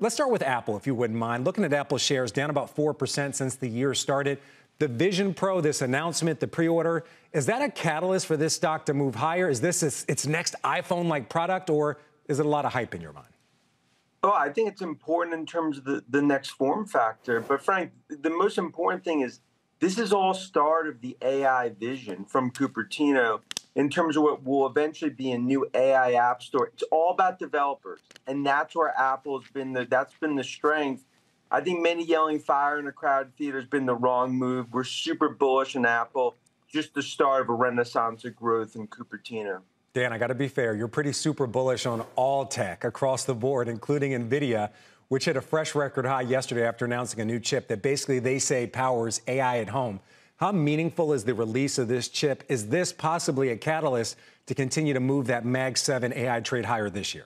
let's start with Apple, if you wouldn't mind. Looking at Apple shares, down about 4% since the year started. The Vision Pro, this announcement, the pre-order, is that a catalyst for this stock to move higher? Is this its next iPhone-like product, or is it a lot of hype in your mind? Oh, I think it's important in terms of the next form factor. But Frank, the most important thing is this is all start of the AI vision from Cupertino in terms of what will eventually be a new AI app store. It's all about developers, and that's where Apple's been that's been the strength. I think many yelling fire in a crowded theater has been the wrong move. We're super bullish on Apple, just the start of a renaissance of growth in Cupertino. Dan, I got to be fair. You're pretty super bullish on all tech across the board, including NVIDIA, which hit a fresh record high yesterday after announcing a new chip that basically they say powers AI at home. How meaningful is the release of this chip? Is this possibly a catalyst to continue to move that Mag 7 AI trade higher this year?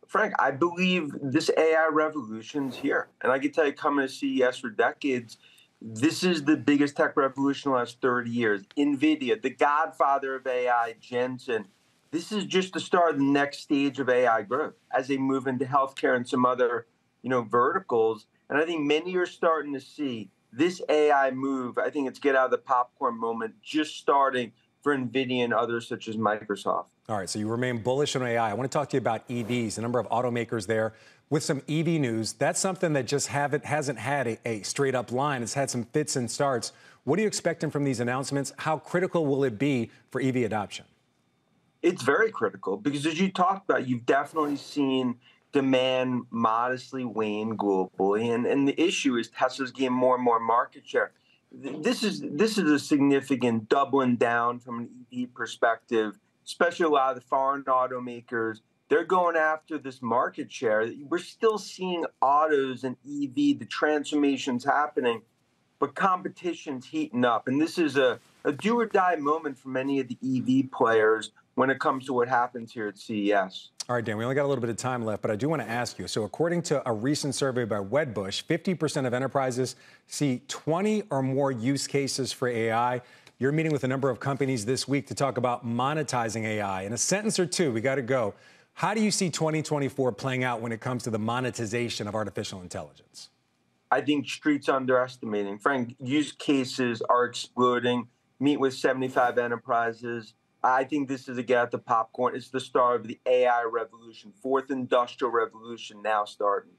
Frank, I believe this AI revolution's here. And I can tell you, coming to CES for decades, this is the biggest tech revolution in the last 30 years. NVIDIA, the godfather of AI, Jensen. This is just the start of the next stage of AI growth as they move into healthcare and some other, verticals. And I think many are starting to see this AI move. I think it's get out of the popcorn moment just starting for NVIDIA and others such as Microsoft. All right, so you remain bullish on AI. I want to talk to you about EVs, a number of automakers there with some EV news. That's something that just hasn't had a straight up line. It's had some fits and starts. What are you expecting from these announcements? How critical will it be for EV adoption? It's very critical because, as you talked about, you've definitely seen demand modestly wane globally. And the issue is Tesla's getting more and more market share. This is a significant doubling down from an EV perspective, especially a lot of the foreign automakers. They're going after this market share. We're still seeing autos and EV, the transformation's happening, but competition's heating up. And this is a do or die moment for many of the EV players when it comes to what happens here at CES. All right, Dan, we only got a little bit of time left, but I do want to ask you. So according to a recent survey by Wedbush, 50% of enterprises see 20 or more use cases for AI. You're meeting with a number of companies this week to talk about monetizing AI. In a sentence or two, we got to go. How do you see 2024 playing out when it comes to the monetization of artificial intelligence? I think Street's underestimating. Frank, use cases are exploding. Meet with 75 enterprises. I think this is a get out the popcorn. It's the start of the AI revolution, fourth industrial revolution now starting.